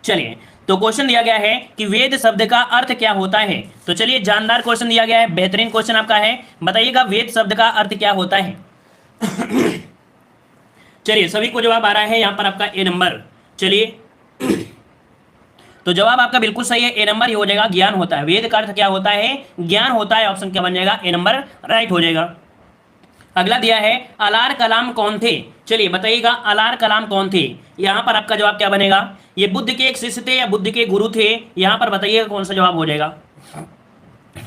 चलिए, तो क्वेश्चन दिया गया है कि वेद शब्द का अर्थ क्या होता है। तो चलिए, जानदार क्वेश्चन दिया गया है, बेहतरीन क्वेश्चन आपका है। बताइएगा वेद शब्द का अर्थ क्या होता है। चलिए, सभी को जवाब आ रहा है यहाँ पर आपका ए नंबर। चलिए, तो जवाब आपका बिल्कुल सही है, ए नंबर ही हो जाएगा, ज्ञान होता है। वेद का अर्थ क्या होता है, ज्ञान होता है। ऑप्शन क्या बन जाएगा, ए नंबर राइट हो जाएगा। अगला दिया है अलार कलाम कौन थे। चलिए बताइएगा अलार कलाम कौन थे। यहां पर आपका जवाब क्या बनेगा, ये बुद्ध के एक शिष्य थे या बुद्ध के गुरु थे। यहां पर बताइएगा कौन सा जवाब हो जाएगा।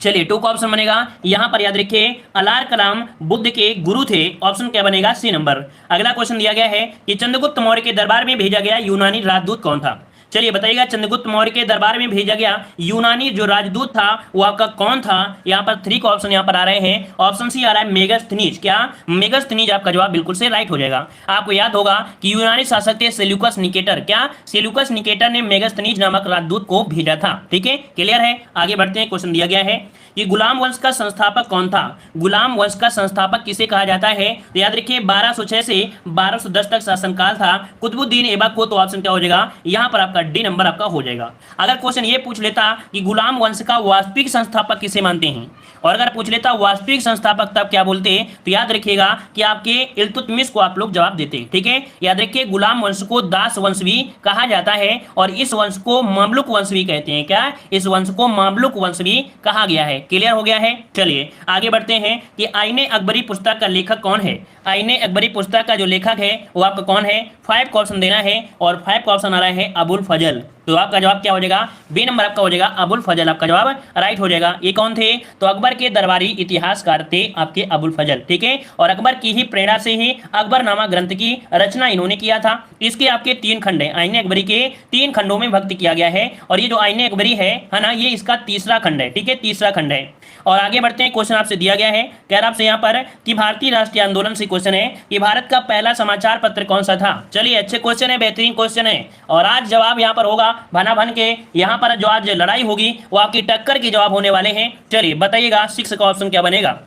चलिए, टू का ऑप्शन बनेगा। यहां पर याद रखिए अलार कलाम बुद्ध के गुरु थे। ऑप्शन क्या बनेगा, सी नंबर। अगला क्वेश्चन दिया गया है कि चंद्रगुप्त मौर्य के दरबार में भेजा गया यूनानी राजदूत कौन था। चलिए बताइएगा चंद्रगुप्त मौर्य के दरबार में भेजा गया यूनानी जो राजदूत था वो आपका कौन था। यहाँ पर 3 का ऑप्शन यहाँ पर आ रहे हैं। ऑप्शन सी आ रहा है मेगास्थनीज। क्या मेगास्थनीज आपका जवाब बिल्कुल से राइट हो जाएगा। आपको याद होगा कि यूनानी शासक थे सेल्यूकस निकेटर। क्या सेल्यूकस निकेटर ने मेगास्थनीज नामक राजदूत को भेजा था। ठीक है, क्लियर है। आगे बढ़ते हैं। क्वेश्चन दिया गया है कि गुलाम वंश का संस्थापक कौन था। गुलाम वंश का संस्थापक किसे कहा जाता है। तो याद रखिए 1206 से 1210 तक शासनकाल था कुतुबुद्दीन ऐबक को। तो ऑप्शन क्या हो जाएगा, यहाँ पर आपका डी नंबर आपका हो जाएगा। अगर क्वेश्चन ये पूछ लेता कि गुलाम वंश का वास्तविक संस्थापक किसे मानते हैं, और अगर पूछ लेता वास्तविक संस्थापक तब क्या बोलते, तो याद रखिएगा कि आपके इल्तुतमिश को आप लोग जवाब देते। ठीक है, याद रखिए गुलाम वंश को दास वंश भी कहा जाता है और इस वंश को मामलुक वंश भी कहते हैं। क्या, इस वंश को मामलुक वंश भी कहा गया है। क्लियर हो गया है। चलिए आगे बढ़ते हैं कि आईने अकबरी पुस्तक का लेखक कौन है। आईने अकबरी पुस्तक का जो लेखक है वो आपका कौन है। 5 का ऑप्शन देना है और 5 का ऑप्शन आ रहा है अबुल फजल। तो आपका जवाब क्या हो जाएगा, बी नंबर आपका हो जाएगा अबुल फजल। आपका जवाब राइट हो जाएगा। ये कौन थे, तो अकबर के दरबारी इतिहासकार थे आपके अबुल फजल। ठीक है, और अकबर की ही प्रेरणा से ही अकबरनामा ग्रंथ की रचना इन्होंने किया था। इसके आपके 3 खंड है, आईने अकबरी के 3 खंडों में भक्त किया गया है और ये जो आईने अकबरी है ना, ये इसका तीसरा खंड है। ठीक है, तीसरा खंड है। और आगे बढ़ते हैं। क्वेश्चन आपसे दिया गया है, कह रहा आपसे यहाँ पर कि भारतीय राष्ट्रीय आंदोलन से क्वेश्चन है कि भारत का पहला समाचार पत्र कौन सा था। चलिए, अच्छे क्वेश्चन है, बेहतरीन क्वेश्चन है और आज जवाब यहाँ पर होगा भना भन के। यहाँ पर जो आज लड़ाई होगी वो आपकी टक्कर की जवाब होने वाले हैं। चलिए बताइएगा 6 का ऑप्शन क्या बनेगा।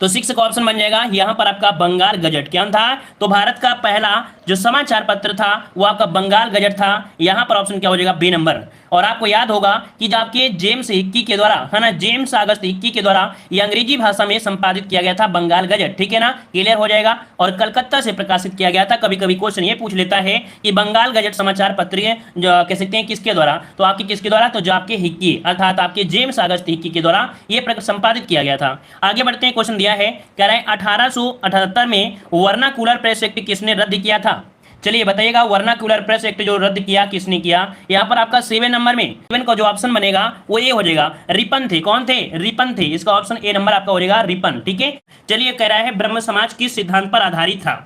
तो 6 का ऑप्शन बन जाएगा यहाँ पर आपका बंगाल गजट। क्या था, तो भारत का पहला जो समाचार पत्र था वो आपका बंगाल गजट था। यहाँ पर ऑप्शन क्या हो जाएगा, बी नंबर। और आपको याद होगा कि जो आपके जेम्स हिक्की के द्वारा है ना, जेम्स अगस्त हिक्की के द्वारा ये अंग्रेजी भाषा में संपादित किया गया था बंगाल गजट। ठीक है ना, क्लियर हो जाएगा। और कलकत्ता से प्रकाशित किया गया था। कभी कभी क्वेश्चन ये पूछ लेता है कि बंगाल गजट समाचार पत्र जो कह सकते हैं किसके द्वारा, तो आपके किसके द्वारा, तो जो आपके हिक्की अर्थात आपके जेम्स अगस्त हिक्की के द्वारा ये संपादित किया गया था। आगे बढ़ते हैं। क्वेश्चन दिया है, कह रहा है 1878 में वर्नाकुलर प्रेस एक्ट किसने रद्द किया था। चलिए बताइएगा वर्नाकुलर प्रेस एक्ट जो रद्द किया किसने किया। यहाँ पर आपका 7 नंबर में 7 का जो ऑप्शन बनेगा वो ये हो जाएगा, रिपन थे। कौन थे, रिपन थे। इसका ऑप्शन ए नंबर आपका हो जाएगा, रिपन। ठीक है, चलिए कह रहा है ब्रह्म समाज किस सिद्धांत पर आधारित था।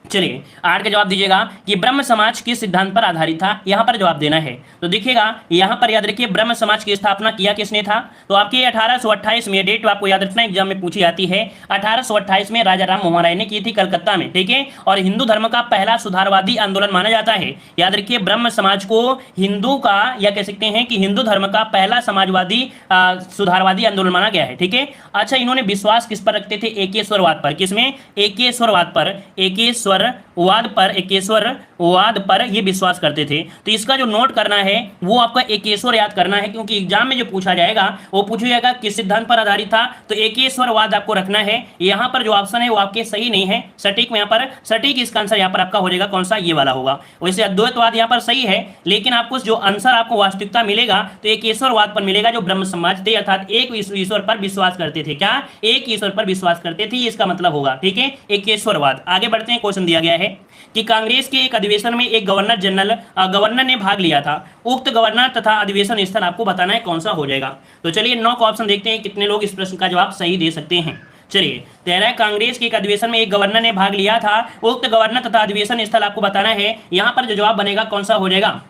चलिए 8 का जवाब दीजिएगा कि ब्रह्म समाज किस सिद्धांत पर आधारित था। यहां पर जवाब देना है। तो देखिएगा यहां पर याद रखिए ब्रह्म समाज की स्थापना किया किसने था, तो आपके 1828 में, डेट आपको याद रखना एग्जाम में पूछी जाती है। 1828 में राजा राम मोहन राय ने की थी कलकत्ता में। ठीक है, और हिंदू धर्म का पहला सुधारवादी आंदोलन माना जाता है। याद रखिए ब्रह्म समाज को हिंदू का, या कह सकते हैं कि हिंदू धर्म का पहला समाजवादी सुधारवादी आंदोलन माना गया है। ठीक है, अच्छा इन्होंने विश्वास किस पर रखते थे, एकेश्वरवाद पर। किसमें, एकेश्वरवाद पर, एकेश्वरवाद पर ये विश्वास करते थे। तो इसका जो नोट करना है वो आपका एकेश्वर याद करना है, क्योंकि एग्जाम में जो पूछा जाएगा वो पूछा जाएगा किस सिद्धांत पर आधारित था। तो एकेश्वरवाद आपको रखना है। यहाँ पर जो ऑप्शन है वो आपके सही नहीं है, सटीक में यहाँ पर सटीक इसका आंसर यहाँ पर आपका हो जाएगा कौन सा, ये वाला होगा। वैसे अद्वैतवाद यहाँ पर सही है, लेकिन आपको जो आंसर आपको वास्तविकता मिलेगा तो एकेश्वरवाद पर मिलेगा, जो ब्रह्म समाज थे अर्थात एक ईश्वर पर विश्वास करते थे। क्या, एक ईश्वर पर विश्वास करते थे, इसका मतलब होगा। ठीक है, एकेश्वरवाद। आगे बढ़ते हैं। क्वेश्चन दिया गया है कि कांग्रेस के एक अधिवेशन में एक गवर्नर ने भाग लिया था। उक्त गवर्नर तथा अधिवेशन स्थल आपको बताना है कौन सा हो जाएगा। तो चलिए 9 का ऑप्शन देखते हैं कितने लोग इस प्रश्न का जवाब सही दे सकते हैं। चलिए, तेरह कांग्रेस के एक अधिवेशन में एक गवर्नर ने भाग लिया था। उक्त गवर्नर तथा अधिवेशन स्थल आपको बताना है। यहाँ पर जो जवाब बनेगा कौन सा हो जाएगा।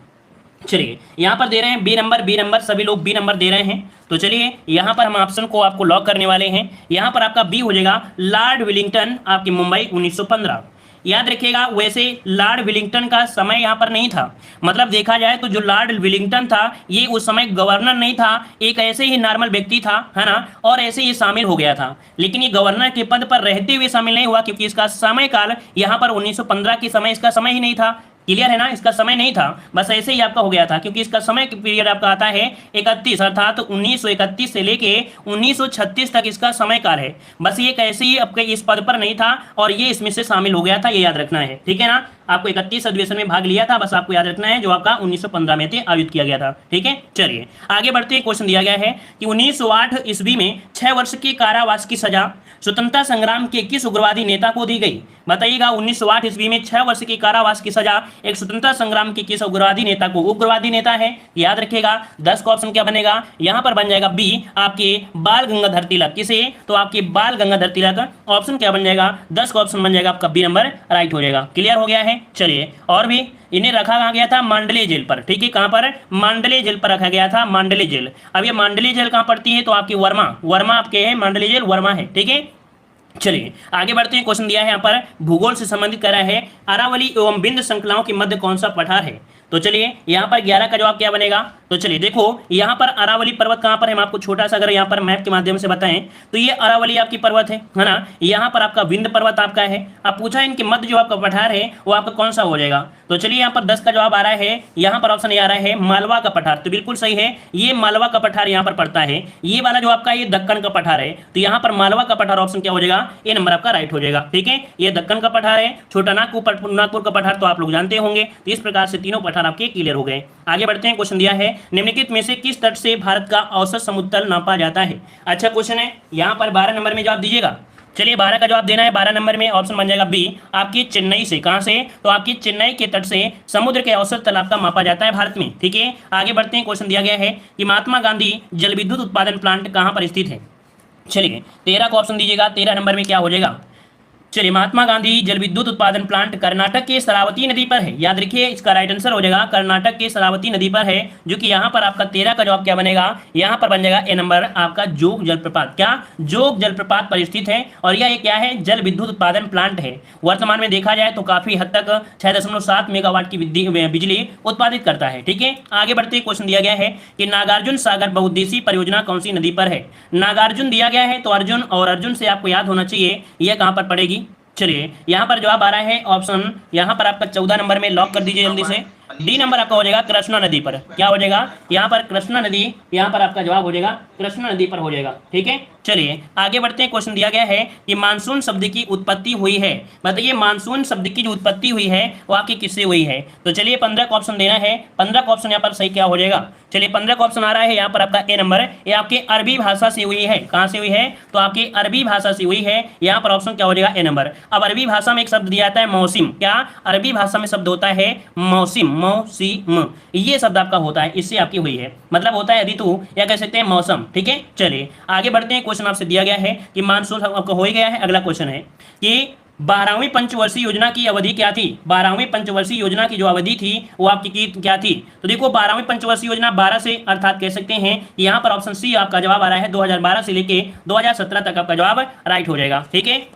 चलिए यहाँ पर दे रहे हैं बी नंबर, सभी लोग बी नंबर दे रहे हैं। तो चलिए यहाँ पर हम ऑप्शन को आपको लॉक करने वाले हैं। यहाँ पर आपका बी हो जाएगा, लॉर्ड विलिंगटन आपकी मुंबई 1915। याद रखिएगा वैसे लॉर्ड विलिंगटन का समय यहाँ पर नहीं था, मतलब देखा जाए तो जो लॉर्ड विलिंगटन था ये उस समय गवर्नर नहीं था, एक ऐसे ही नॉर्मल व्यक्ति था, है ना, और ऐसे ही शामिल हो गया था। लेकिन ये गवर्नर के पद पर रहते हुए शामिल नहीं हुआ, क्योंकि इसका समय काल यहाँ पर 1915 के समय इसका समय ही नहीं था। क्लियर है ना, इसका समय नहीं था, बस ऐसे ही आपका हो गया था, क्योंकि इसका समय पीरियड आपका आता है 31, अर्थात 1931 से लेके 1936 तक इसका समय काल है। बस ये कैसे ही आपके इस पद पर नहीं था और ये इसमें से शामिल हो गया था, ये याद रखना है, ठीक है ना। आपको 31 अधिवेशन में भाग लिया था, बस आपको याद रखना है, जो आपका 1915 में आयोजित किया गया था, ठीक है। चलिए आगे बढ़ते हैं। क्वेश्चन दिया गया है कि 1908 ईस्वी में 6 वर्ष के कारावास की सजा स्वतंत्रता संग्राम के किस उग्रवादी नेता को दी गई? बताइएगा, 1908 ईस्वी में 6 वर्ष के कारावास की सजा एक स्वतंत्रता संग्राम के किस उग्रवादी नेता को? उग्रवादी नेता है, याद रखिएगा। 10 का ऑप्शन क्या बनेगा? यहां पर बन जाएगा बी, आपके बाल गंगाधर तिलक। किसे? तो आपके बाल गंगाधर तिलक। ऑप्शन क्या बन जाएगा? 10 का ऑप्शन बन जाएगा आपका बी नंबर राइट हो जाएगा। क्लियर हो गया है। चलिए, और भी इन्हें रखा कहाँ गया था? मांडले जेल पर, ठीक है। कहां पर? मांडले जेल पर रखा गया था, मांडले जेल। अब ये मांडले जेल कहां पड़ती है? तो आपकी वर्मा आपके है, मांडले जेल वर्मा है, ठीक है। चलिए आगे बढ़ते हैं। क्वेश्चन दिया है यहाँ पर, भूगोल से संबंधित करा है, अरावली एवं बिंद श्रृंखलाओं के मध्य कौन सा पठार है? तो चलिए यहाँ पर 11 का जवाब क्या बनेगा? तो चलिए देखो, यहाँ पर अरावली पर्वत कहाँ पर है, हम आपको छोटा सा अगर यहाँ पर मैप के माध्यम से बताएं तो ये अरावली आपकी पर्वत है ना। यहाँ पर आपका विंध्य पर्वत आपका है। अब पूछा इनके मध्य जो आपका पठार है वो आपका कौन सा हो जाएगा? तो चलिए यहाँ पर 10 का जवाब आ रहा है, यहाँ पर ऑप्शन आ रहा है मालवा का पठार। तो बिल्कुल सही है, ये मालवा का पठार यहाँ पर पड़ता है। ये वाला जो आपका ये दक्कन का पठार है, तो यहाँ पर मालवा का पठार ऑप्शन क्या हो जाएगा? ए नंबर आपका राइट हो जाएगा, ठीक है। ये दक्कन का पठार है, छोटा नागपुर का पठार तो आप लोग जानते होंगे। तो इस प्रकार से तीनों पठार आपके क्लियर हो गए। आगे बढ़ते हैं। क्वेश्चन दिया है, निम्नलिखित में से किस तट से भारत का औसत समुद्र तल नापा जाता है? अच्छा क्वेश्चन है, यहाँ पर 12 नंबर में जवाब दीजिएगा। चलिए 12 का जवाब देना है। 12 नंबर में ऑप्शन बन जाएगा बी, आपकी चेन्नई से। कहां से? तो आपकी चेन्नई के तट से समुद्र के औसत तल आपका मापा जाता है भारत में, ठीक है। आगे बढ़ते हैं। क्वेश्चन दिया गया है कि महात्मा गांधी जल विद्युत उत्पादन प्लांट कहां पर स्थित है? चलिए 13 का ऑप्शन दीजिएगा। 13 नंबर में क्या हो जाएगा? चलिए, महात्मा गांधी जल विद्युत उत्पादन प्लांट कर्नाटक के शरावती नदी पर है। याद रखिए, इसका राइट आंसर हो जाएगा कर्नाटक के शरावती नदी पर है, जो कि यहाँ पर आपका 13 का जवाब क्या बनेगा? यहाँ पर बन जाएगा ए नंबर आपका जोग जलप्रपात। क्या? जोग जलप्रपात पर स्थित है। और यह क्या है? जल विद्युत उत्पादन प्लांट है। वर्तमान में देखा जाए तो काफी हद तक 6.7 मेगावाट की बिजली उत्पादित करता है, ठीक है। आगे बढ़ते क्वेश्चन दिया गया है कि नागार्जुन सागर बहुउद्देशीय परियोजना कौन सी नदी पर है? नागार्जुन दिया गया है तो अर्जुन, और अर्जुन से आपको याद होना चाहिए यह कहां पर पड़ेगी। चलिए यहाँ पर जवाब आ रहा है ऑप्शन, यहाँ पर आपका 14 नंबर में लॉक कर दीजिए जल्दी से। डी नंबर आपका हो जाएगा कृष्णा नदी पर। क्या हो जाएगा? यहाँ पर कृष्णा नदी, यहाँ पर आपका जवाब हो जाएगा कृष्णा नदी पर हो जाएगा, ठीक है। चलिए आगे बढ़ते हैं। क्वेश्चन दिया गया है कि मानसून शब्द की उत्पत्ति हुई है। बताइए, मानसून शब्द की जो उत्पत्ति हुई है वो आपकी किससे हुई है? तो चलिए 15 का ऑप्शन देना है। 15 का ऑप्शन यहाँ पर सही क्या हो जाएगा? चलिए 15 का ऑप्शन आ रहा है यहाँ पर आपका ए नंबर, ये आपके अरबी भाषा से हुई है। कहाँ से हुई है? तो आपकी अरबी भाषा से हुई है। यहाँ पर ऑप्शन क्या हो जाएगा? ए नंबर। अब अरबी भाषा में एक शब्द दिया जाता है मौसिम। क्या? अरबी भाषा में शब्द होता है मौसिम, मौसिम, ये शब्द आपका होता है, इससे आपकी हुई है, मतलब होता है ऋतु या कह सकते हैं मौसम, ठीक है। चलिए आगे बढ़ते हैं। क्वेश्चन आपसे दिया गया है कि मानसून आपका हो ही गया है। अगला क्वेश्चन है कि 12वीं पंचवर्षीय योजना की अवधि क्या थी? 12वीं पंचवर्षीय योजना की जो अवधि थी वो आपकी क्या थी? तो देखो 12वीं पंचवर्षीय योजना 12 से, अर्थात कह सकते हैं कि यहाँ पर ऑप्शन सी आपका जवाब आ रहा है 2012 से लेके 2017 तक आपका जवाब राइट हो जाएगा, ठीक है।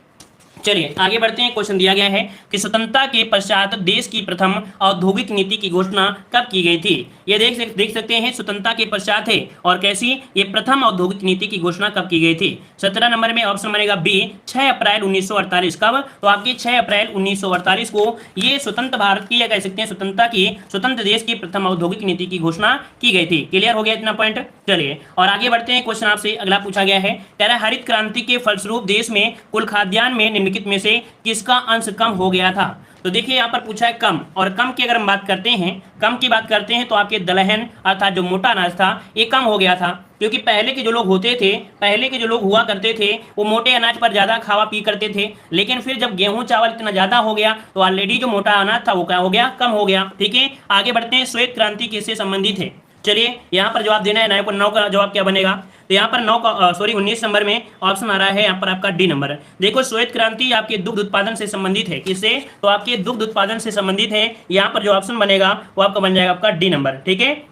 चलिए आगे बढ़ते हैं। क्वेश्चन दिया गया है कि स्वतंत्रता के पश्चात देश की प्रथम औद्योगिक नीति की घोषणा कब की गई थी? ये देख सकते हैं, स्वतंत्रता के पश्चात है और कैसी? ये प्रथम औद्योगिक नीति की घोषणा कब की गई थी? 17 नंबर में ऑप्शन बनेगा बी, 6 अप्रैल 1948। कब? तो आपकी 6 अप्रैल 1948 को ये स्वतंत्र भारत की, या कह सकते हैं स्वतंत्रता की, स्वतंत्र देश की प्रथम औद्योगिक नीति की घोषणा की गई थी। क्लियर हो गया इतना पॉइंट? चलिए और आगे बढ़ते हैं। क्वेश्चन आपसे अगला पूछा गया है, कह रहा है हरित क्रांति के फलस्वरूप देश में कुल खाद्यान्न में निम्नलिखित में से किसका अंश कम हो गया था? तो देखिए यहाँ पर पूछा है कम, और कम की अगर हम बात करते हैं, कम की बात करते हैं तो आपके दलहन अर्थात जो मोटा अनाज था ये कम हो गया था, क्योंकि पहले के जो लोग होते थे, पहले के जो लोग हुआ करते थे वो मोटे अनाज पर ज़्यादा खावा पी करते थे। लेकिन फिर जब गेहूं चावल इतना ज़्यादा हो गया तो ऑलरेडी जो मोटा अनाज था वो क्या हो गया? कम हो गया, ठीक है। आगे बढ़ते हैं। श्वेत क्रांति किससे संबंधित है? चलिए यहाँ पर जवाब देना है। 9 का जवाब क्या बनेगा? तो यहाँ पर 19 नंबर में ऑप्शन आ रहा है यहाँ पर आपका डी नंबर। देखो श्वेत क्रांति आपके दुग्ध उत्पादन से संबंधित है। किससे? तो आपके दुग्ध उत्पादन से संबंधित है। यहाँ पर जो ऑप्शन बनेगा वो आपका बन जाएगा आपका डी नंबर, ठीक है।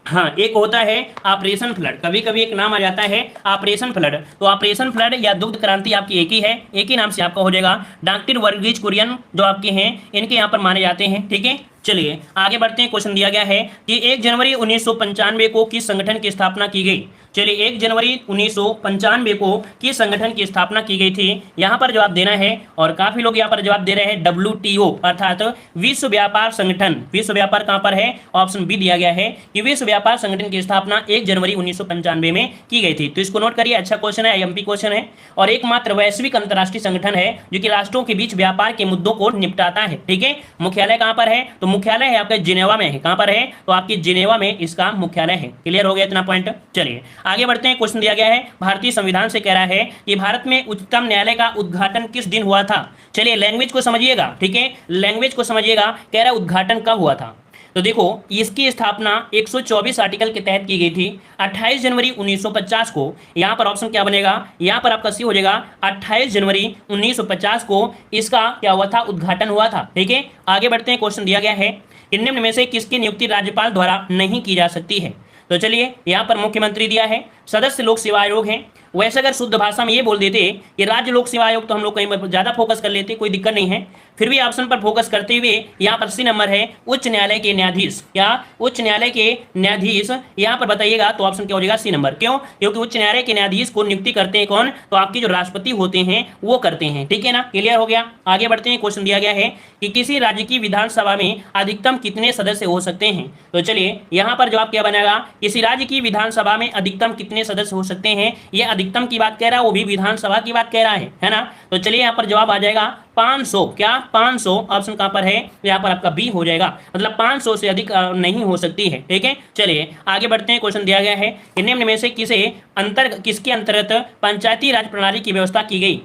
हाँ, एक होता है ऑपरेशन फ्लड, कभी कभी एक नाम आ जाता है ऑपरेशन फ्लड। तो ऑपरेशन फ्लड या दुग्ध क्रांति आपकी एक ही है, एक ही नाम से आपका हो जाएगा। डॉक्टर वर्गीज कुरियन जो आपके हैं इनके यहाँ पर माने जाते हैं, ठीक है। चलिए आगे बढ़ते हैं। क्वेश्चन दिया गया है कि 1 जनवरी 1995 को किस संगठन की स्थापना की गई? चलिए 1 जनवरी 1995 को किस संगठन की स्थापना की गई थी, यहां पर जवाब देना है। और काफी लोग यहां पर जवाब दे रहे हैं WTO अर्थात विश्व व्यापार संगठन। विश्व व्यापार कहां पर है, ऑप्शन बी दिया गया है कि विश्व व्यापार संगठन की स्थापना 1 जनवरी 1995 में की गई थी। तो इसको नोट करिए, अच्छा क्वेश्चन है, IMP क्वेश्चन है। और एकमात्र वैश्विक अंतर्राष्ट्रीय संगठन है जो कि राष्ट्रों के बीच व्यापार के मुद्दों को निपटाता है। ठीक है, मुख्यालय कहां पर है, तो मुख्यालय है आपका जिनेवा में है। कहां पर है, तो आपकी जिनेवा में इसका मुख्यालय है। क्लियर हो गया इतना पॉइंट। चलिए आगे बढ़ते हैं। क्वेश्चन दिया गया है भारतीय संविधान से कह रहा है कि भारत में उच्चतम न्यायालय का उद्घाटन किस दिन हुआ था। चलिए लैंग्वेज को समझिएगा, ठीक है, लैंग्वेज को समझिएगा। कह रहा है उद्घाटन कब हुआ था, तो देखो इसकी स्थापना 124 आर्टिकल के तहत की गई थी 28 जनवरी 1950 को। यहां पर ऑप्शन क्या बनेगा, यहां पर आपका सी हो जाएगा 28 जनवरी 1950 को इसका क्या हुआ था, उद्घाटन हुआ था। ठीक है, आगे बढ़ते हैं। क्वेश्चन दिया गया है कि निम्न में से किसकी नियुक्ति राज्यपाल द्वारा नहीं की जा सकती है। तो चलिए यहां पर मुख्यमंत्री दिया है, सदस्य लोक सेवा आयोग है। वैसे अगर शुद्ध भाषा में ये बोल देते कि राज्य लोक सेवा आयोग, तो हम लोग कहीं ज्यादा फोकस कर लेते, कोई दिक्कत नहीं है। फिर भी ऑप्शन पर फोकस करते हुए यहाँ पर सी नंबर है उच्च न्यायालय के न्यायाधीश। क्या, उच्च न्यायालय के न्यायाधीश, यहाँ पर बताइएगा तो ऑप्शन क्या हो जाएगा, सी नंबर। क्यों, क्योंकि उच्च न्यायालय के न्यायाधीश को नियुक्ति करते हैं कौन, तो आपके जो राष्ट्रपति होते हैं वो करते हैं। ठीक है ना, क्लियर हो गया। आगे बढ़ते हैं। क्वेश्चन दिया गया है कि किसी राज्य की विधानसभा में अधिकतम कितने सदस्य हो सकते हैं। तो चलिए यहाँ पर जवाब क्या बनेगा, किसी राज्य की विधानसभा में अधिकतम कितने सदस्य हो सकते हैं। ये अधिकतम की बात कह रहा है, वो भी विधानसभा की बात कह रहा है ना। तो चलिए यहाँ पर जवाब आ जाएगा 500। क्या, 500 ऑप्शन कहां पर है, यहाँ पर आपका बी हो जाएगा, मतलब 500 से अधिक नहीं हो सकती है। ठीक है, चलिए आगे बढ़ते हैं। क्वेश्चन दिया गया है कि निम्न में से किसके अंतर्गत पंचायती राज प्रणाली की व्यवस्था की गई।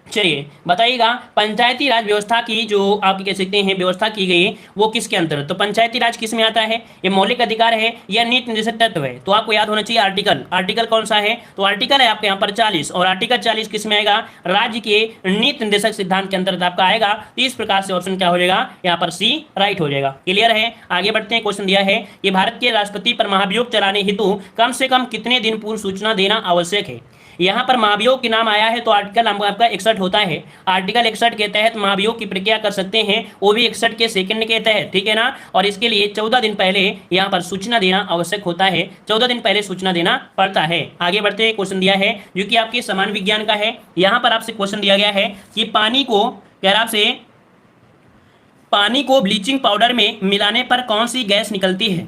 चलिए बताइएगा, पंचायती राज व्यवस्था की जो आप कह सकते हैं व्यवस्था की गई वो किसके अंतर्गत, तो पंचायती राज किस में आता है, ये मौलिक अधिकार है या नीति निर्देशक तत्व है। तो आपको याद होना चाहिए आर्टिकल, आर्टिकल कौन सा है, तो आर्टिकल है आपके यहाँ पर 40, और आर्टिकल 40 किस में आएगा, राज्य के नीति निर्देशक सिद्धांत के अंतर्गत आपका आएगा। तो इस प्रकार से ऑप्शन क्या हो जाएगा, यहाँ पर सी राइट हो जाएगा। क्लियर है, आगे बढ़ते हैं। क्वेश्चन दिया है कि भारत के राष्ट्रपति पर महाभियोग चलाने हेतु कम से कम कितने दिन पूर्व सूचना देना आवश्यक है। यहाँ पर महाभियोग के नाम आया है तो आर्टिकल आपका 61 होता है। आर्टिकल 61 के तहत महाभियोग की प्रक्रिया कर सकते हैं, वो भी 61 के सेकंड के तहत। ठीक है ना, और इसके लिए 14 दिन पहले यहाँ पर सूचना देना आवश्यक होता है, 14 दिन पहले सूचना देना पड़ता है। आगे बढ़ते हैं। क्वेश्चन दिया है जो कि आपके समान विज्ञान का है। यहाँ पर आपसे क्वेश्चन दिया गया है कि पानी को कह रहा आपसे, पानी को ब्लीचिंग पाउडर में मिलाने पर कौन सी गैस निकलती है।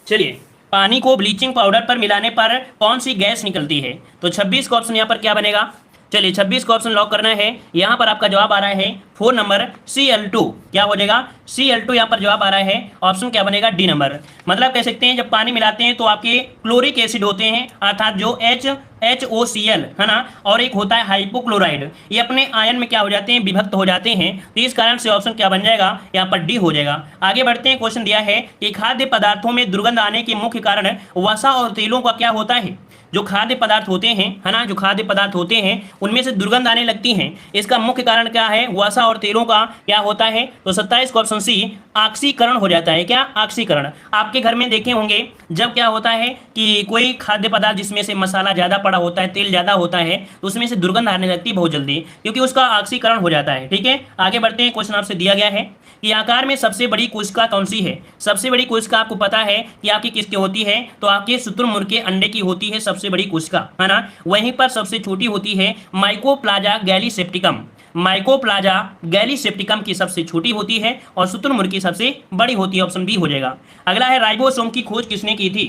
चलिए, पानी को ब्लीचिंग पाउडर पर मिलाने पर कौन सी गैस निकलती है, तो 26 का ऑप्शन यहाँ पर क्या बनेगा। चलिए 26 का ऑप्शन लॉक करना है। यहाँ पर आपका जवाब आ रहा है 4 नंबर Cl2। क्या हो जाएगा, Cl2 यहाँ पर जवाब आ रहा है। ऑप्शन क्या बनेगा, डी नंबर। मतलब कह सकते हैं जब पानी मिलाते हैं तो आपके क्लोरिक एसिड होते हैं अर्थात जो HOCl है ना, और एक होता है हाइपोक्लोराइड, ये अपने आयन में क्या हो जाते हैं, विभक्त हो जाते हैं। तो इस कारण से ऑप्शन क्या बन जाएगा, यहाँ पर डी हो जाएगा। आगे बढ़ते हैं। क्वेश्चन दिया है कि खाद्य पदार्थों में दुर्गंध आने के मुख्य कारण वसा और तेलों का क्या होता है। जो खाद्य पदार्थ होते हैं है ना, जो खाद्य पदार्थ होते हैं उनमें से दुर्गंध आने लगती हैं, इसका मुख्य कारण क्या है, वसा और तेलों का क्या होता है। तो 27 का ऑप्शन सी ऑक्सीकरण हो जाता है। क्या, ऑक्सीकरण। आपके घर में देखे होंगे जब क्या होता है कि कोई खाद्य पदार्थ जिसमें से मसाला ज्यादा पड़ा होता है, तेल ज्यादा होता है, तो उसमें से दुर्गंध आने लगती है बहुत जल्दी, क्योंकि उसका ऑक्सीकरण हो जाता है। ठीक है, आगे बढ़ते हैं। क्वेश्चन आपसे दिया गया है कि आकार में सबसे बड़ी कोशिका कौन सी है। सबसे बड़ी कोशिका आपको पता है कि आपकी किसकी होती है, तो आपके शुतुरमुर्ग के अंडे की होती है सबसे बड़ी कोशिका, है ना। वहीं पर सबसे छोटी होती है माइकोप्लाजा गैलीसेप्टिकम। माइकोप्लाजा गैलीसेप्टिकम की सबसे छोटी होती है और शुतुरमुर्ग की सबसे बड़ी होती है। ऑप्शन बी हो जाएगा। अगला है राइबोसोम की खोज किसने की थी।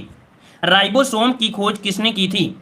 राइबोसोम की खोज किसने की थी,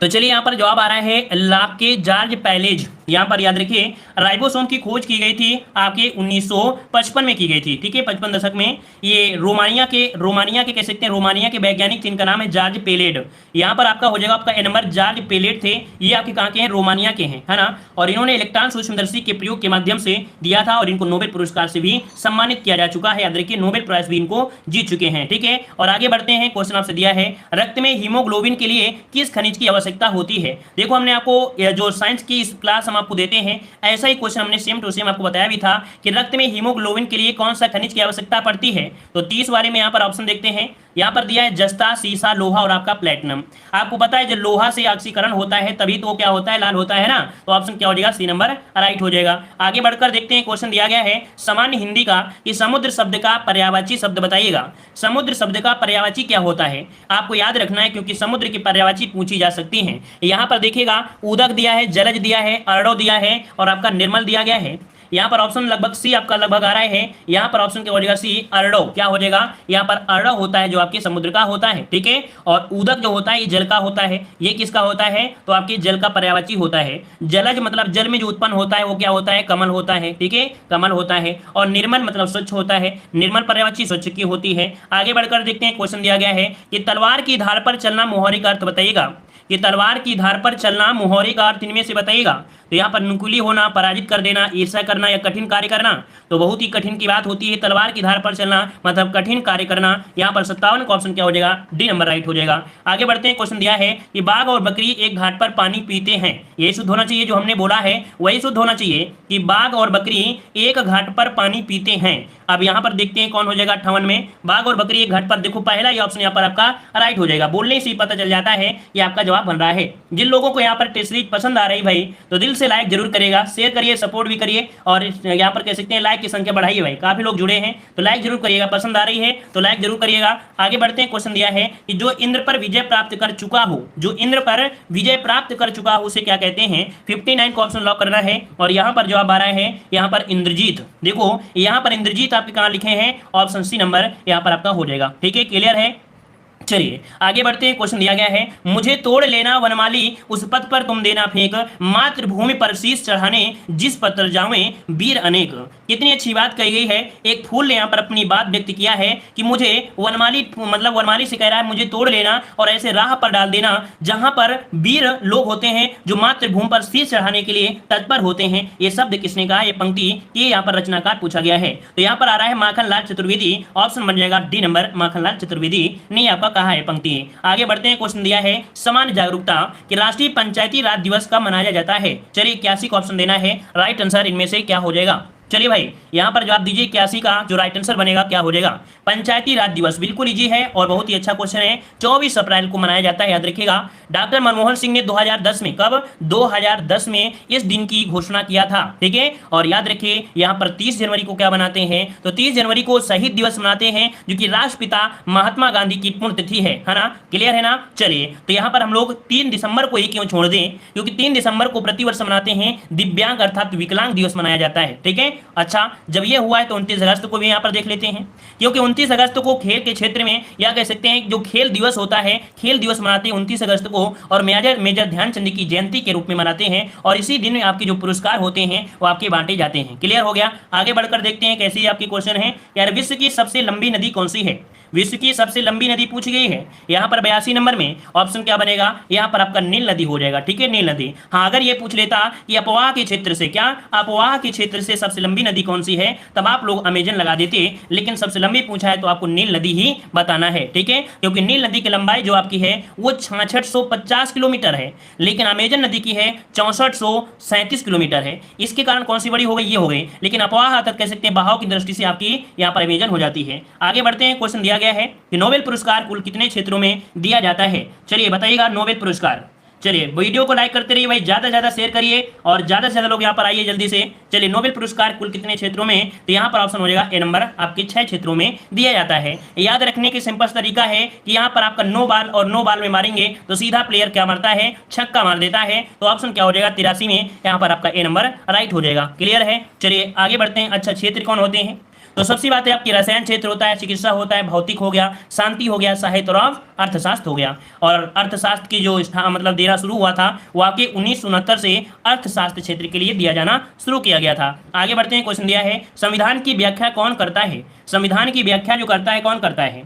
तो चलिए यहाँ पर जवाब आ रहा है लाके जॉर्ज पैलेज। यहाँ पर याद रखिए राइबोसोम की खोज की गई थी आपके 1955 में की गई थी। ठीक है, 55 दशक में। ये रोमानिया के कह सकते हैं, रोमानिया के वैज्ञानिक जिनका नाम है जॉर्ज पेलेट। यहाँ पर आपका हो जाएगा आपका ए नंबर, जॉर्ज पेलेट थे। ये आपके कहाँ के हैं, रोमानिया के हैं, है ना। और इन्होंने इलेक्ट्रॉन सूक्ष्मदर्शी के प्रयोग के माध्यम से दिया था और इनको नोबेल पुरस्कार से भी सम्मानित किया जा चुका है। याद रखिए नोबेल प्राइज भी इनको जीत चुके हैं। ठीक है, और आगे बढ़ते हैं। क्वेश्चन आपसे दिया है रक्त में हीमोग्लोबिन के लिए किस खनिज की आवश्यकता होती है। देखो हमने आपको जो साइंस की क्लास हम आपको देते हैं, ऐसा ही क्वेश्चन हमने सेम टू सेम आपको बताया भी था कि रक्त में हीमोग्लोबिन के लिए कौन सा खनिज की आवश्यकता पड़ती है। तो 30 वाले में यहाँ पर ऑप्शन देखते हैं, यहाँ पर दिया है जस्ता, सीसा, लोहा और आपका प्लेटिनम। आपको पता है जब लोहा से ऑक्सीकरण होता है तभी तो क्या होता है, लाल होता है ना, तो ऑप्शन क्या हो जाएगा, सी नंबर राइट हो जाएगा। आगे बढ़कर देखते हैं, क्वेश्चन दिया गया है सामान्य हिंदी का कि समुद्र शब्द का पर्यायवाची शब्द बताइएगा। समुद्र शब्द का पर्यायवाची क्या होता है आपको याद रखना है, क्योंकि समुद्र की पर्यायवाची पूछी जा सकती है। यहाँ पर देखिएगा उदक दिया है, जलज दिया है, अर्णव दिया है और आपका निर्मल दिया गया है। यहाँ पर ऑप्शन लगभग सी आपका लगभग आ रहा है। यहाँ पर ऑप्शन क्या हो जाएगा, सी अर्णव क्या हो जाएगा, यहाँ पर अर्णव होता है जो आपके समुद्र का होता है, ठीक है। और उदक जो होता है ये जल का होता है, ये किसका होता है, तो आपके जल का पर्यायवाची होता है। जलज मतलब जल में जो उत्पन्न होता है वो क्या होता है, कमल होता है, ठीक है, कमल होता है। और निर्मल मतलब स्वच्छ होता है, निर्मल पर्यायवाची स्वच्छ की होती है। आगे बढ़कर देखते हैं, क्वेश्चन दिया गया है कि तलवार की धार पर चलना मोहरी का अर्थ बताइएगा। कि तलवार की धार पर चलना मोहरी का अर्थ इनमें से बताइएगा। तो यहाँ पर नुकीली होना, पराजित कर देना, ईर्ष्या करना या कठिन कार्य करना, तो बहुत ही कठिन की बात होती है। तलवार की धार पर चलना मतलब कठिन कार्य करना। यहाँ पर 57 का ऑप्शन क्या हो जाएगा, डी नंबर राइट हो जाएगा। आगे बढ़ते हैं, क्वेश्चन दिया है कि बाघ और बकरी एक घाट पर पानी पीते हैं, यही शुद्ध होना चाहिए, जो हमने बोला है वही शुद्ध होना चाहिए कि बाघ और बकरी एक घाट पर पानी पीते हैं। अब यहाँ पर देखते हैं कौन हो जाएगा 58 में, बाघ और बकरी एक घाट पर। देखो पहला ये ऑप्शन यहाँ पर आपका राइट हो जाएगा, बोलने से ही पता चल जाता है कि आपका जवाब बन रहा है। जिन लोगों को यहाँ पर टेस्ट सीरीज पसंद आ रही भाई तो दिल से लाइक जरूर करिएगा, शेयर करिए, सपोर्ट भी करिए और यहाँ पर कह सकते हैं लाइक की संख्या बढ़ाइए भाई, काफी लोग जुड़े हैं तो लाइक जरूर करिएगा, पसंद आ रही है तो लाइक जरूर करिएगा। आगे बढ़ते हैं, क्वेश्चन दिया है कि जो इंद्र पर विजय प्राप्त कर चुका हो, जो इंद्र पर विजय प्राप्त कर चुका हो उसे क्या कहते हैं। 59 को ऑप्शन लॉक करना है और यहाँ पर जवाब आ रहा है यहाँ पर इंद्रजीत। देखो यहाँ पर इंद्रजीत आपके कहाँ लिखे हैं, ऑप्शन सी नंबर यहाँ पर आपका हो जाएगा, ठीक है, क्लियर है। चलिए आगे बढ़ते हैं, क्वेश्चन दिया गया है मुझे तोड़ लेना वनमाली, उस पथ पर तुम देना फेंक, मातृभूमि पर शीश चढ़ाने जिस पत्र जावें वीर अनेक। कितनी अच्छी बात कही गई है। एक फूल ने यहाँ पर अपनी बात व्यक्त किया है कि मुझे वनमाली मतलब वनमाली से कह रहा है मुझे तोड़ लेना और ऐसे राह पर डाल देना जहां पर वीर लोग होते हैं जो मातृभूमि पर शीश चढ़ाने के लिए तत्पर होते हैं। ये शब्द किसने कहा, ये पंक्ति ये यहाँ पर रचनाकार पूछा गया है। तो यहाँ पर आ रहा है माखनलाल चतुर्वेदी, ऑप्शन बन जाएगा डी नंबर, माखनलाल चतुर्वेदी ने आपका कहा है पंक्ति। आगे बढ़ते हैं, क्वेश्चन दिया है समान जागरूकता कि राष्ट्रीय पंचायती राज दिवस कब मनाया जाता है। चलिए 81 का ऑप्शन देना है, राइट आंसर इनमें से क्या हो जाएगा। चलिए भाई यहाँ पर जवाब दीजिए, 81 का जो राइट आंसर बनेगा क्या हो जाएगा, पंचायती राज दिवस। बिल्कुल इजी है और बहुत ही अच्छा क्वेश्चन है। 24 अप्रैल को मनाया जाता है, याद रखिएगा। डॉक्टर मनमोहन सिंह ने 2010 में, कब 2010 में इस दिन की घोषणा किया था, ठीक है। और याद रखिए यहाँ पर 30 जनवरी को क्या बनाते हैं, तो 30 जनवरी को शहीद दिवस मनाते हैं जो कि राष्ट्रपिता महात्मा गांधी की पुण्यतिथि है ना, क्लियर है ना। चलिए तो यहाँ पर हम लोग 3 दिसंबर को ही क्यों छोड़ दें, क्योंकि 3 दिसंबर को प्रतिवर्ष मनाते हैं दिव्यांग अर्थात विकलांग दिवस मनाया जाता है, ठीक है। अच्छा जब ये हुआ है तो 29 अगस्त को भी यहाँ पर देख लेते हैं, क्योंकि 29 अगस्त को खेल के क्षेत्र में या कह सकते हैं जो खेल दिवस होता है, खेल दिवस मनाते हैं 29 अगस्त को और मेजर ध्यानचंद की जयंती के रूप में मनाते हैं। और इसी दिन आपके जो पुरस्कार होते हैं वो आपके बांटे जाते हैं, क्लियर हो गया। आगे बढ़कर देखते हैं कैसी आपकी क्वेश्चन है यार, विश्व की सबसे लंबी नदी कौन सी है। विश्व की सबसे लंबी नदी पूछी गई है यहाँ पर 82 नंबर में, ऑप्शन क्या बनेगा, यहाँ पर आपका नील नदी हो जाएगा, ठीक है, नील नदी। हाँ अगर ये पूछ लेता कि अपवाह के क्षेत्र से, क्या अपवाह के क्षेत्र से सबसे लंबी नदी कौन सी है, तब आप लोग अमेजन लगा देते, लेकिन सबसे लंबी पूछा है तो आपको नील नदी ही बताना है, ठीक है। क्योंकि नील नदी की लंबाई जो आपकी है वो 6650 किलोमीटर है, लेकिन अमेजन नदी की है 6437 किलोमीटर है। इसके कारण कौन सी बड़ी हो गई, ये हो गई, लेकिन अपवाह अर्थात कह सकते हैं बहाव की दृष्टि से आपकी यहाँ पर अमेजन हो जाती है। आगे बढ़ते हैं, क्वेश्चन दिया गया है कि नोबेल पुरस्कार कुल कितने क्षेत्रों में दिया जाता है। चलिए बताइएगा नोबेल पुरस्कार। चलिए वीडियो को लाइक करते रहिए भाई, ज्यादा से ज्यादा शेयर करिए और ज्यादा से ज्यादा लोग यहाँ पर आइए जल्दी से। चलिए नोबेल पुरस्कार कुल कितने क्षेत्रों में, तो यहाँ पर ऑप्शन हो जाएगा ए नंबर, आपके 6 क्षेत्रों में दिया जाता है। याद रखने की सिंपल तरीका है कि यहाँ पर आपका 9 बाल और 9 बाल में मारेंगे तो सीधा प्लेयर क्या मारता है, छक्का मार देता है। तो ऑप्शन क्या हो जाएगा 83 में, यहाँ पर आपका ए नंबर राइट हो जाएगा, क्लियर है। चलिए आगे बढ़ते हैं। अच्छा क्षेत्र कौन होते हैं, तो सबसे बात है आपकी रसायन क्षेत्र होता है, चिकित्सा होता है, भौतिक हो गया, शांति हो गया, साहित्य और अर्थशास्त्र हो गया। और अर्थशास्त्र की जो मतलब देना शुरू हुआ था वो आपके 1969 से अर्थशास्त्र क्षेत्र के लिए दिया जाना शुरू किया गया था। आगे बढ़ते हैं, क्वेश्चन दिया है संविधान की व्याख्या कौन करता है। संविधान की व्याख्या जो करता है कौन करता है,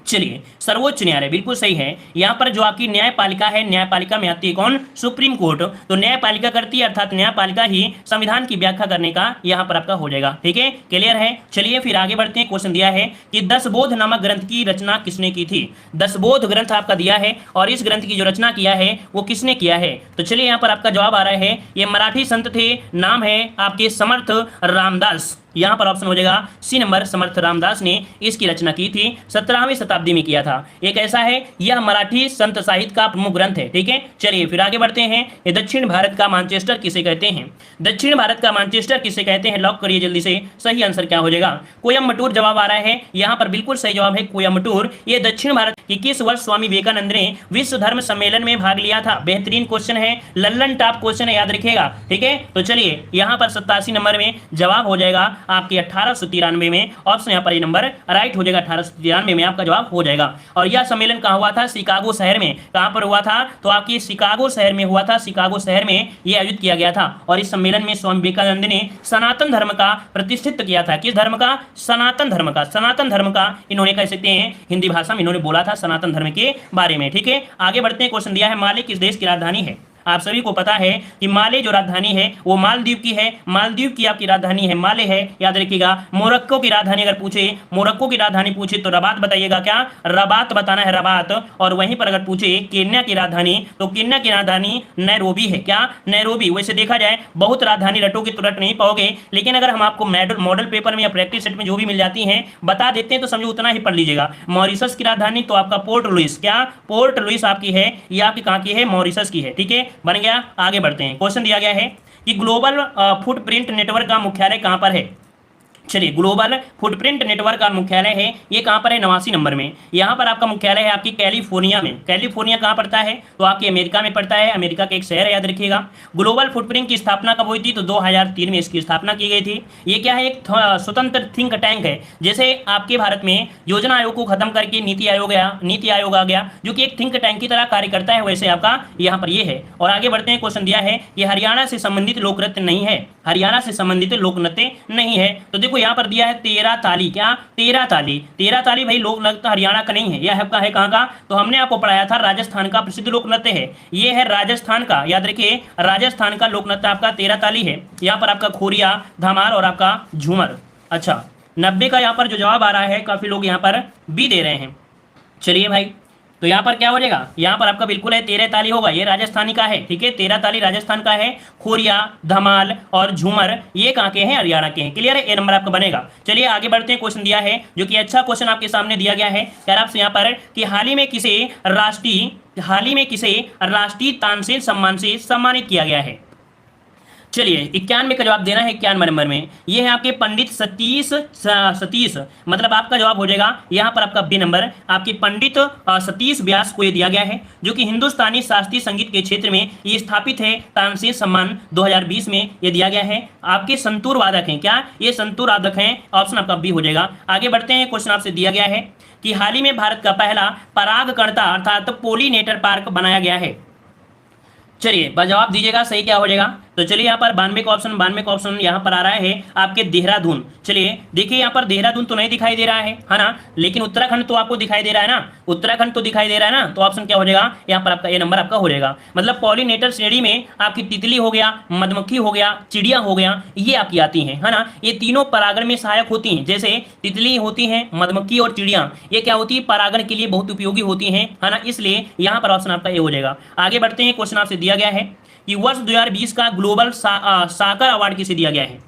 चलिए सर्वोच्च न्यायालय, बिल्कुल सही है। यहाँ पर जो आपकी न्यायपालिका है, न्यायपालिका में आती है कौन, सुप्रीम कोर्ट। तो न्यायपालिका करती है अर्थात न्यायपालिका ही संविधान की व्याख्या करने का यहाँ पर आपका हो जाएगा, ठीक है, क्लियर है। चलिए फिर आगे बढ़ते हैं। क्वेश्चन दिया है कि दसबोध नामक ग्रंथ की रचना किसने की थी। दसबोध ग्रंथ आपका दिया है और इस ग्रंथ की जो रचना किया है वो किसने किया है। तो चलिए यहाँ पर आपका जवाब आ रहा है, ये मराठी संत थे, नाम है आपके समर्थ रामदास। यहाँ पर ऑप्शन हो जाएगा सी नंबर, समर्थ रामदास ने इसकी रचना की थी, 17वीं शताब्दी में किया था। एक ऐसा है, यह मराठी संत साहित्य का प्रमुख ग्रंथ है। ठीक है, चलिए फिर आगे बढ़ते हैं। ये दक्षिण भारत का मैनचेस्टर किसे कहते हैं? दक्षिण भारत का मैनचेस्टर किसे कहते हैं? लॉक करिए जल्दी से, सही आंसर क्या हो जाएगा? कोयम्बटूर जवाब आ रहा है यहाँ पर, बिल्कुल सही जवाब है कोयम्बटूर। ये दक्षिण भारत की किस वर्ष स्वामी विवेकानंद ने विश्व धर्म सम्मेलन में भाग लिया था? बेहतरीन क्वेश्चन है, लल्लन टॉप क्वेश्चन है, याद रखिएगा। ठीक है, तो चलिए यहाँ पर 87 नंबर में जवाब हो जाएगा आपके 1893 में। ऑप्शन यहाँ पर ये नंबर राइट हो जाएगा, 1893 में आपका जवाब हो जाएगा। और यह सम्मेलन कहाँ हुआ था? शिकागो शहर में। कहाँ पर हुआ था? तो आपकी शिकागो शहर में हुआ था, शिकागो शहर में यह आयोजित किया गया था। और इस सम्मेलन में स्वामी विवेकानंद ने सनातन धर्म का प्रतिष्ठित किया था। किस धर्म का? सनातन धर्म का। सनातन धर्म का इन्होंने कह सकते हैं हिंदी भाषा में इन्होंने बोला था सनातन धर्म के बारे में। ठीक है, आगे बढ़ते हैं। क्वेश्चन दिया है, माले किस देश की राजधानी है? आप सभी को पता है कि माले जो राजधानी है वो मालदीव की है। मालदीव की आपकी राजधानी है माले है, याद रखिएगा। मोरक्को की राजधानी अगर पूछे, मोरक्को की राजधानी पूछे तो रबात बताइएगा। क्या? रबात बताना है, रबात। और वहीं पर अगर पूछे केन्या की राजधानी, तो केन्या की राजधानी नैरोबी है। क्या? नैरोबी। वैसे देखा जाए बहुत राजधानी रटोगे तो रट नहीं पाओगे, लेकिन अगर हम आपको मॉडल पेपर में या प्रैक्टिस सेट में जो भी मिल जाती हैं बता देते हैं तो समझो उतना ही पढ़ लीजिएगा। मॉरिशस की राजधानी तो आपका पोर्ट लुइस। क्या? पोर्ट लुइस आपकी है, ये आपकी कहाँ की है? मॉरिशस की है। ठीक है, बन गया। आगे बढ़ते हैं। क्वेश्चन दिया गया है कि ग्लोबल फुटप्रिंट नेटवर्क का मुख्यालय कहां पर है? चलिए, ग्लोबल फुटप्रिंट नेटवर्क का मुख्यालय है, ये कहां पर है? 89 नंबर में। यहां पर आपका मुख्यालय है आपकी कैलिफोर्निया में। कैलिफोर्निया कहां पड़ता है? तो आपकी अमेरिका में पड़ता है, अमेरिका का एक शहर है, याद रखिएगा। ग्लोबल फुटप्रिंट की स्थापना कब हुई थी? तो 2003 में इसकी स्थापना की गई थी। ये क्या है? एक स्वतंत्र थिंक टैंक है। जैसे आपके भारत में योजना आयोग को खत्म करके नीति आयोग आ गया, जो कि एक थिंक टैंक की तरह कार्य करता है, वैसे आपका यहाँ पर ये है। और आगे बढ़ते हैं। क्वेश्चन दिया है कि हरियाणा से संबंधित लोक नृत्य नहीं है। हरियाणा से संबंधित लोक नृत्य नहीं है, तो देखो यहाँ पर दिया है तेरह ताली। क्या? तेरह ताली। तेरह ताली भाई लोक नृत्य हरियाणा का नहीं है, यह आपका है कहाँ का? तो हमने आपको पढ़ाया था राजस्थान का प्रसिद्ध लोक नृत्य है, ये है राजस्थान का, याद रखिए। राजस्थान का लोक नृत्य आपका तेरह ताली है। यहाँ पर आपका खोरिया, धमार और आपका झूमर। अच्छा, 90 का यहाँ पर जो जवाब आ रहा है, काफी लोग यहाँ पर बी दे रहे हैं। चलिए भाई, तो यहाँ पर क्या हो जाएगा? यहाँ पर आपका बिल्कुल है तेरह ताली होगा, ये राजस्थानी का है। ठीक है, तेरह ताली राजस्थान का है। खोरिया, धमाल और झूमर ये कहाँ के हैं? हरियाणा के हैं। क्लियर है, ए नंबर आपका बनेगा। चलिए आगे बढ़ते हैं। क्वेश्चन दिया है जो कि अच्छा क्वेश्चन आपके सामने दिया गया है यार आपसे यहाँ पर कि हाल ही में किसे राष्ट्रीय तानसेन सम्मान से सम्मानित किया गया है? चलिए 91 का जवाब देना है। 91 नंबर में ये है आपके पंडित सतीश, मतलब आपका जवाब हो जाएगा यहाँ पर आपका बी नंबर। आपके पंडित सतीश व्यास को ये दिया गया है, जो कि हिंदुस्तानी शास्त्रीय संगीत के क्षेत्र में ये स्थापित है। तानसेन सम्मान 2020 में ये दिया गया है। आपके संतूर वादक हैं। क्या? ये संतूर वादक हैं। ऑप्शन आपका बी हो जाएगा। आगे बढ़ते हैं। क्वेश्चन आपसे दिया गया है कि हाल ही में भारत का पहला परागकर्ता अर्थात पोलिनेटर पार्क बनाया गया है। चलिए जवाब दीजिएगा, सही क्या हो जाएगा? तो चलिए यहाँ पर 92 का ऑप्शन यहाँ पर आ रहा है आपके देहरादून। चलिए देखिए यहाँ पर देहरादून तो नहीं दिखाई दे रहा है ना, लेकिन उत्तराखंड तो आपको दिखाई दे रहा है ना, उत्तराखंड तो दिखाई दे रहा है ना। तो ऑप्शन क्या हो जाएगा? यहाँ पर आपका ये नंबर आपका हो जाएगा। मतलब पॉलिनेटर श्रेणी में आपकी तितली हो गया, मधुमक्खी हो गया, चिड़िया हो गया, ये आपकी आती है ना। ये तीनों परागण में सहायक होती हैं। जैसे तितली होती है, मधुमक्खी और चिड़िया, ये क्या होती है? परागण के लिए बहुत उपयोगी होती है ना, इसलिए यहाँ पर ऑप्शन आपका ये हो जाएगा। आगे बढ़ते हैं। क्वेश्चन आपसे दिया गया है कि वर्ष 2020 का ग्लोबल साकर अवार्ड किसे दिया गया है?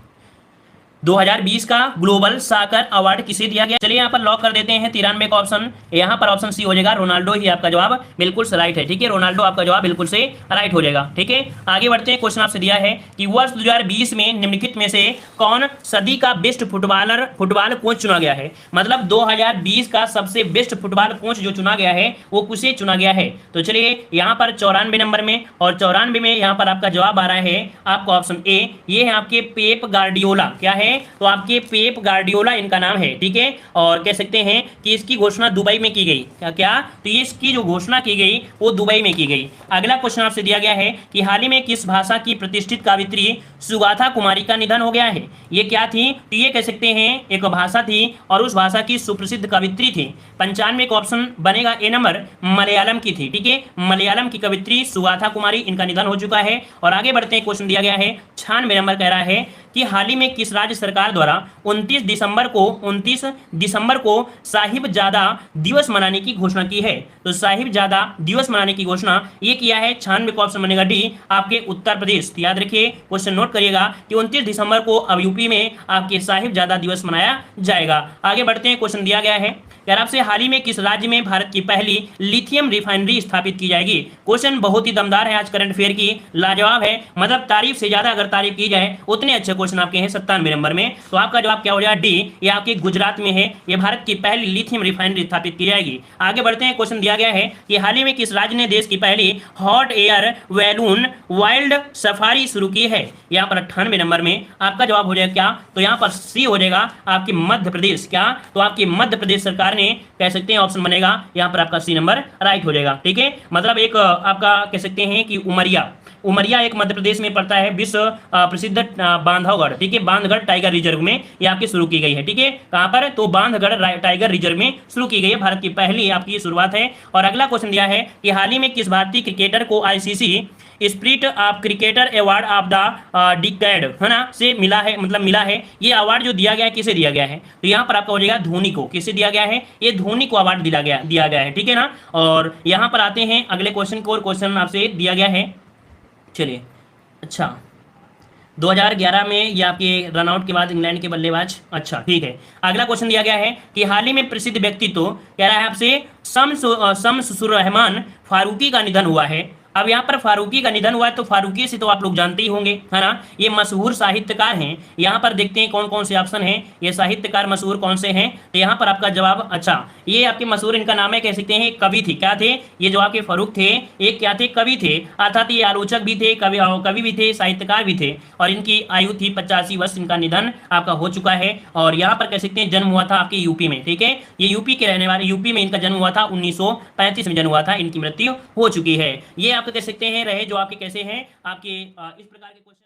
2020 का ग्लोबल साकर अवार्ड किसे दिया गया? चलिए यहाँ पर लॉक कर देते हैं 93 का ऑप्शन। यहाँ पर ऑप्शन सी हो जाएगा, रोनाल्डो ही आपका जवाब बिल्कुल से राइट है। ठीक है, रोनाल्डो आपका जवाब बिल्कुल से राइट हो जाएगा। ठीक है, आगे बढ़ते हैं। क्वेश्चन आपसे दिया है कि वर्ष 2020 में निम्नलिखित में से कौन सदी का बेस्ट फुटबॉल कोच चुना गया है? मतलब 2020 का सबसे बेस्ट फुटबॉल कोच जो चुना गया है वो किसे चुना गया है? तो चलिए यहाँ पर 94 नंबर में, और 94 में यहाँ पर आपका जवाब आ रहा है आपका ऑप्शन ए, ये है आपके पेप गार्डियोला। क्या है? तो आपके पेप गार्डियोला इनका नाम है। ठीक है, और कह सकते हैं कि इसकी घोषणा दुबई में की गई। क्या? तो ये इसकी जो घोषणा की गई वो दुबई में की गई। अगला क्वेश्चन आपसे दिया गया है कि हाल ही में किस भाषा की प्रतिष्ठित कवियत्री सुगाथा कुमारी का निधन हो गया है? ये क्या थी? तो ये कह सकते हैं एक भाषा थी और उस भाषा की सुप्रसिद्ध कवियत्री थी। 95 का ऑप्शन बनेगा ए नंबर, मलयालम की थी। ठीक है, मलयालम की कवियत्री सुगाथा कुमारी, इनका निधन हो चुका है। और आगे बढ़ते हैं। क्वेश्चन दिया गया है 96 नंबर, कह रहा है कि हाल ही में किस राज्य सरकार द्वारा 29 दिसंबर को साहिबजादा दिवस मनाने की घोषणा की है। तो साहिबजादा दिवस मनाने की घोषणा ये किया है 96 का ऑप्शन बनेगा डी, आपके उत्तर प्रदेश। तो याद रखिए, क्वेश्चन नोट करिएगा कि 29 दिसंबर को अब यूपी में आपके साहिबजादा दिवस मनाया जाएगा। आगे बढ़ते हैं, क्वेश्चन दिया गया है यार आपसे, हाल ही में किस राज्य में भारत की पहली लिथियम रिफाइनरी स्थापित की जाएगी। क्वेश्चन बहुत ही दमदार है, आज करंट अफेयर की लाजवाब है, मतलब तारीफ से ज्यादा अगर तारीफ की जाए उतने अच्छे क्वेश्चन आपके हैं 97 नंबर में। तो आपका जवाब क्या हो जाएगा डी, ये आपके गुजरात में है, ये भारत की पहली लिथियम रिफाइनरी स्थापित की जाएगी। आगे बढ़ते हैं, क्वेश्चन दिया गया है कि हाल ही में किस राज्य ने देश की पहली hot air balloon wild safari शुरू की है। यहाँ पर 98 नंबर में आपका जवाब हो जाएगा क्या, तो यहाँ पर सी हो जाएगा आपकी मध्य प्रदेश। क्या, तो आपकी मध्य प्रदेश सरकार ने, कह सकते हैं ऑप्शन बनेगा यहाँ पर आपका सी नंबर राइट हो जाएगा। ठीक है, मतलब एक आपका कह सकते हैं कि उमरिया एक मध्य प्रदेश में पड़ता है, विश्व प्रसिद्ध बांधवगढ़, ठीक है, बांधवगढ़ टाइगर रिजर्व में ये आपकी शुरू की गई है। ठीक है, कहां पर, तो बांधवगढ़ टाइगर रिजर्व में शुरू की गई है, भारत की पहली आपकी शुरुआत है। और अगला क्वेश्चन दिया है कि हाल ही में किस भारतीय क्रिकेटर को ICC spirit of cricketer award of the decade, है ना, से मिला है, मतलब मिला है। ये अवार्ड जो दिया गया है किसे दिया गया है, तो यहाँ पर आपका हो जाएगा धोनी को। किसे दिया गया है, ये धोनी को अवार्ड दिया गया है। ठीक है ना। और यहाँ पर आते हैं अगले क्वेश्चन को, और क्वेश्चन आपसे दिया गया है, चलिए, अच्छा 2011 में ये आपके रनआउट के बाद इंग्लैंड के बल्लेबाज, अच्छा ठीक है। अगला क्वेश्चन दिया गया है कि हाल ही में प्रसिद्ध व्यक्तित्व कह रहा है आपसे शम्सुर रहमान फारूकी का निधन हुआ है। अब यहाँ पर फारूकी का निधन हुआ है, तो फारूकी से तो आप लोग जानते ही होंगे, है ना, ये मशहूर साहित्यकार हैं। यहाँ पर देखते हैं कौन कौन से ऑप्शन हैं, ये साहित्यकार मशहूर कौन से हैं। तो यहाँ पर आपका जवाब, अच्छा ये आपके मशहूर, इनका नाम है, कह सकते हैं कवि थे, क्या थे ये जो आपके फारूक थे, एक क्या थे, कवि थे, अर्थात ये आलोचक भी थे, कवि भी थे, साहित्यकार भी थे। और इनकी आयु थी 85 वर्ष, इनका निधन आपका हो चुका है। और यहाँ पर कह सकते हैं जन्म हुआ था आपके यूपी में। ठीक है, ये यूपी के रहने वाले, यूपी में इनका जन्म हुआ था, 1935 में जन्म हुआ था, इनकी मृत्यु हो चुकी है। ये कह सकते हैं रहे जो आपके कैसे हैं आपके इस प्रकार के क्वेश्चन।